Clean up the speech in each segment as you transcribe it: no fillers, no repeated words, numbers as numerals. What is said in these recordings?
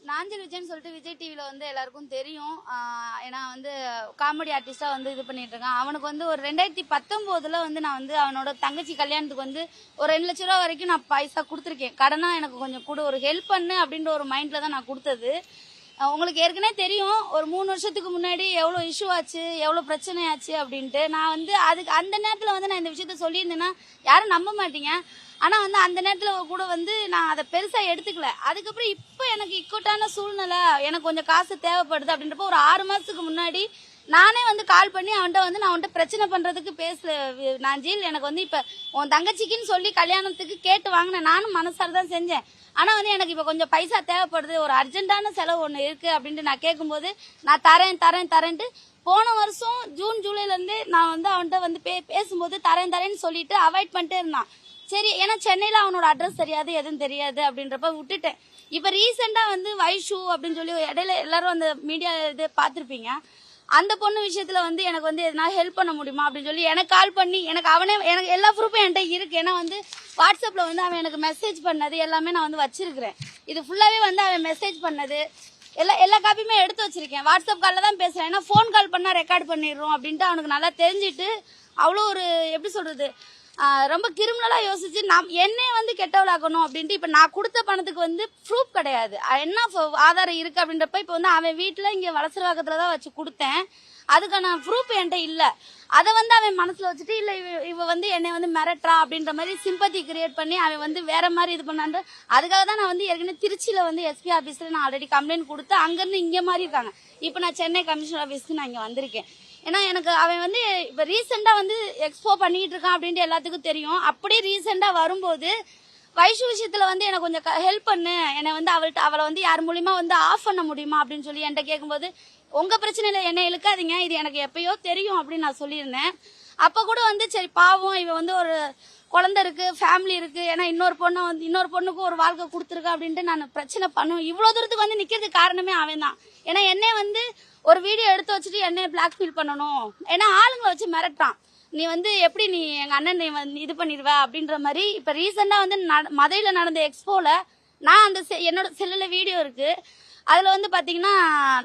நாஞ்சில் விஜய்னு சொல்லிட்டு விஜய் டிவியில் வந்து எல்லாருக்கும் தெரியும். ஏன்னா வந்து காமெடி ஆர்டிஸ்டாக வந்து இது பண்ணிட்டு இருக்கான். அவனுக்கு வந்து ஒரு 2019 வந்து நான் வந்து அவனோட தங்கச்சி கல்யாணத்துக்கு வந்து ஒரு 2 லட்ச ரூபா வரைக்கும் நான் பைசா கொடுத்துருக்கேன். கடனா எனக்கு கொஞ்சம் கூட ஒரு ஹெல்ப் பண்ணு அப்படின்ற ஒரு மைண்டில் தான் நான் கொடுத்தது. உங்களுக்கு ஏற்கனவே தெரியும், ஒரு 3 வருஷத்துக்கு முன்னாடி எவ்வளோ இஷ்யூ ஆச்சு, எவ்வளோ பிரச்சனை ஆச்சு அப்படின்ட்டு. நான் வந்து அதுக்கு அந்த நேரத்தில் வந்து நான் இந்த விஷயத்த சொல்லியிருந்தேன்னா யாரும் நம்ப மாட்டீங்க. ஆனால் வந்து அந்த நேரத்தில் கூட வந்து நான் அதை பெருசாக எடுத்துக்கல. அதுக்கப்புறம் இப்போ எனக்கு இக்கட்டான சூழ்நிலை, எனக்கு கொஞ்சம் காசு தேவைப்படுது அப்படின்றப்போ ஒரு 6 மாதத்துக்கு முன்னாடி நானே வந்து கால் பண்ணி அவன்கிட்ட வந்து நான் அவன்கிட்ட பிரச்சனை பண்ணுறதுக்கு பேசல. நாஞ்சில், எனக்கு வந்து இப்போ உன் தங்கச்சிக்குன்னு சொல்லி கல்யாணத்துக்கு கேட்டு வாங்கினேன். நானும் மனசார தான் செஞ்சேன். ஆனால் வந்து எனக்கு இப்போ கொஞ்சம் பைசா தேவைப்படுது, ஒரு அர்ஜென்ட்டான செலவு ஒன்று இருக்குது அப்படின்ட்டு நான் கேட்கும்போது நான் தரேன்ட்டு போன வருஷம் ஜூன் ஜூலைலேருந்து நான் வந்து அவன்கிட்ட வந்து பேசும்போது தரேன்னு சொல்லிட்டு அவாய்ட் பண்ணிட்டே இருந்தான். சரி, ஏன்னா சென்னையில் அவனோட அட்ரஸ் தெரியாது, எதுவும் தெரியாது அப்படின்றப்ப விட்டுட்டேன். இப்போ ரீசெண்டாக வந்து வைஷு அப்படின்னு சொல்லி இடையில எல்லாரும் அந்த மீடியா இது பார்த்துருப்பீங்க. அந்த பொண்ணு விஷயத்துல வந்து எனக்கு வந்து எதனா ஹெல்ப் பண்ண முடியுமா அப்படின்னு சொல்லி எனக்கு கால் பண்ணி எனக்கு எல்லா ப்ரூஃபும் என்கிட்ட இருக்கு. ஏன்னா வந்து வாட்ஸ்அப்ல வந்து அவன் எனக்கு மெசேஜ் பண்ணது எல்லாமே நான் வந்து வச்சிருக்கிறேன். இது ஃபுல்லாவே வந்து அவன் மெசேஜ் பண்ணது எல்லா காப்பியுமே எடுத்து வச்சிருக்கேன். வாட்ஸ்அப் காலில் தான் பேசுறேன். ஏன்னா ஃபோன் கால் பண்ணா ரெக்கார்ட் பண்ணிடுறோம் அப்படின்ட்டு அவனுக்கு நல்லா தெரிஞ்சுட்டு அவ்வளோ ஒரு எப்படி சொல்றது ரொம்ப கிரிமினலா யோசிச்சு என்னைய வந்து கெட்டவளாக்கணும் அப்படின்ட்டு இப்ப நான் கொடுத்த பணத்துக்கு வந்து ப்ரூஃப் கிடையாது, என்ன ஆதாரம் இருக்கு அப்படின்றப்ப இப்ப வந்து அவன் வீட்டுல இங்க வளசரவாக்கத்துலதான் வச்சு கொடுத்தேன். அதுக்கான ப்ரூஃப் என்கிட்ட இல்ல. அதை வந்து அவன் மனசுல வச்சுட்டு இல்ல இவ வந்து என்னை வந்து மிரட்டுறா அப்படின்ற மாதிரி சிம்பத்தி கிரியேட் பண்ணி அவன் வந்து வேற மாதிரி இது பண்ணான். அதுக்காக தான் நான் வந்து ஏற்கனவே திருச்சியில வந்து எஸ்பி ஆபீஸ்ல நான் ஆல்ரெடி கம்ப்ளைண்ட் கொடுத்து அங்கிருந்து இங்க மாதிரி இருக்காங்க. இப்ப நான் சென்னை கமிஷனர் ஆபீஸ்க்கு நான் இங்க வந்திருக்கேன். ஏன்னா எனக்கு அவன் வந்து இப்ப ரீசெண்டா வந்து எக்ஸ்போ பண்ணிட்டு இருக்கான் அப்படின்ட்டு எல்லாத்துக்கும் தெரியும். அப்படியே ரீசெண்டா வரும்போது வைஷு விஷயத்துல வந்து எனக்கு கொஞ்சம் ஹெல்ப் பண்ணு, என்னை வந்து அவளை வந்து யார் மூலியமா வந்து ஆஃப் பண்ண முடியுமா அப்படின்னு சொல்லி என்கிட்ட கேட்கும்போது உங்க பிரச்சனையில என்ன இழுக்காதீங்க, இது எனக்கு எப்பயோ தெரியும் அப்படின்னு நான் சொல்லியிருந்தேன். அப்ப கூட வந்து சரி பாவம், இவன் வந்து ஒரு குழந்தை இருக்கு, ஃபேமிலி இருக்கு, ஏன்னா இன்னொரு பொண்ணுக்கு ஒரு வாழ்க்கை கொடுத்துருக்கா அப்படின்ட்டு நான் பிரச்சனை பண்ணுவேன். இவ்வளவு தூரத்துக்கு வந்து நிக்கிறதுக்கு காரணமே அவன் தான். ஏன்னா என்னை வந்து ஒரு வீடியோ எடுத்து வச்சுட்டு என்னைய பிளாக்மெயில் பண்ணணும், ஏன்னா ஆளுங்களை வச்சு மிரட்டான். நீ வந்து எப்படி நீ எங்க அண்ணன் வந்து இது பண்ணிடுவ அப்படின்ற மாதிரி. இப்ப ரீசெண்டா வந்து மதுரையில நடந்த எக்ஸ்போல நான் அந்த என்னோட செல்லுல வீடியோ இருக்கு. அதுல வந்து பாத்தீங்கன்னா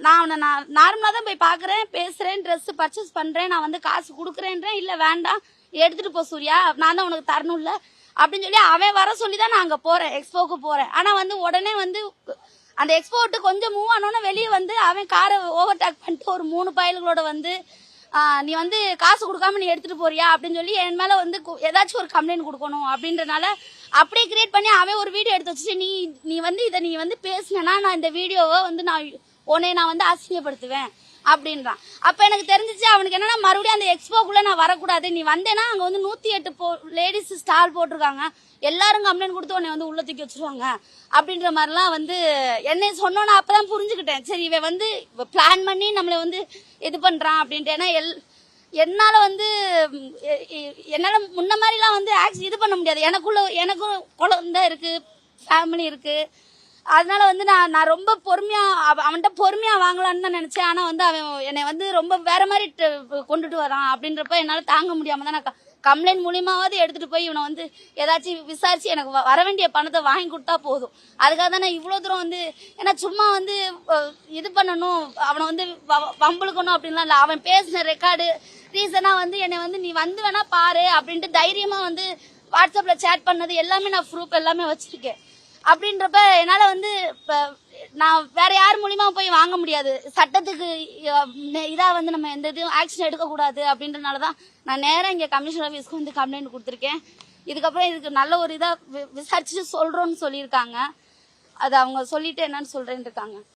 நான் அவனை நார்மலா தான் போய் பாக்குறேன், பேசுறேன், ட்ரெஸ் பர்ச்சேஸ் பண்றேன், நான் வந்து காசு கொடுக்குறேன்றேன். இல்ல வேண்டாம், எடுத்துட்டு போ சூர்யா, நான் தான் உனக்கு தரணும் இல்ல அப்படின்னு சொல்லி அவன் வர சொல்லிதான் நான் அங்க போறேன், எக்ஸ்போக்கு போறேன். ஆனா வந்து உடனே வந்து அந்த எக்ஸ்போ விட்டு கொஞ்சம் மூவ் ஆனோன்னு வெளியே வந்து அவன் காரை ஓவர்டேக் பண்ணிட்டு ஒரு 3 பயல்களோட வந்து நீ வந்து காசு கொடுக்காம நீ எடுத்துட்டு போறியா அப்படின்னு சொல்லி என் மேல வந்து ஏதாச்சும் ஒரு கம்ப்ளைண்ட் கொடுக்கணும் அப்படின்றனால அப்படியே கிரியேட் பண்ணி அவன் ஒரு வீடியோ எடுத்து வச்சுட்டு நீ வந்து இதை நீ வந்து பேசினா நான் இந்த வீடியோவை வந்து நான் வந்து அசிங்கப்படுத்துவேன் அப்படின்றான். அப்ப எனக்கு தெரிஞ்சிச்சு அவனுக்கு என்னன்னா மறுபடியும் அந்த எக்ஸ்போக்குள்ள நான் வரக்கூடாது, நீ வந்தேன்னா அங்க வந்து 108 லேடிஸ் ஸ்டால் போட்டிருக்காங்க, எல்லாரும் கம்ப்ளைண்ட் கொடுத்து உன்னை வந்து உள்ள தூக்கி வச்சிருவாங்க அப்படின்ற மாதிரிலாம் வந்து என்னை சொன்னோன்னா அப்பதான் புரிஞ்சுக்கிட்டேன். சரி, இவன் வந்து பிளான் பண்ணி நம்மளை வந்து இது பண்றான் அப்படின்ட்டு. ஏன்னா என்னால வந்து என்னால முன்ன மாதிரிலாம் வந்து இது பண்ண முடியாது. எனக்கும் குழந்தை இருக்கு, ஃபேமிலி இருக்கு. அதனால வந்து நான் ரொம்ப பொறுமையா அவன்கிட்ட பொறுமையா வாங்கலான்னு தான் நினைச்சேன். ஆனா வந்து அவன் என்னை வந்து ரொம்ப வேற மாதிரி கொண்டுட்டு வரான் அப்படின்றப்ப என்னால தாங்க முடியாம தான் நான் கம்ப்ளைண்ட் மூலியமாவது எடுத்துட்டு போய் இவனை வந்து ஏதாச்சும் விசாரிச்சு எனக்கு வர வேண்டிய பணத்தை வாங்கி கொடுத்தா போதும். அதுக்காக தான் நான் இவ்வளவு தூரம் வந்து, ஏன்னா சும்மா வந்து இது பண்ணணும், அவனை வந்து வம்புழுக்கணும் அப்படின்லாம் இல்லை. அவன் பேசின ரெக்கார்டு ரீசனா வந்து என்னை வந்து நீ வந்து வேணா பாரு அப்படின்ட்டு தைரியமா வந்து வாட்ஸ்அப்ல சேட் பண்ணது எல்லாமே நான் ப்ரூஃப் எல்லாமே வச்சிருக்கேன். அப்படின்றப்ப என்னால வந்து நான் வேற யார் மூலியமா போய் வாங்க முடியாது. சட்டத்துக்கு இதா வந்து நம்ம எந்த இதுவும் ஆக்ஷன் எடுக்க கூடாது அப்படின்றனாலதான் நான் நேரம் இங்க கமிஷனர் ஆபீஸ்க்கு வந்து கம்ப்ளைண்ட் கொடுத்துருக்கேன். இதுக்கப்புறம் இதுக்கு நல்ல ஒரு இதா விசாரிச்சுட்டு சொல்றோம்னு சொல்லியிருக்காங்க. அது அவங்க சொல்லிட்டு என்னன்னு சொல்றேன்னு இருக்காங்க.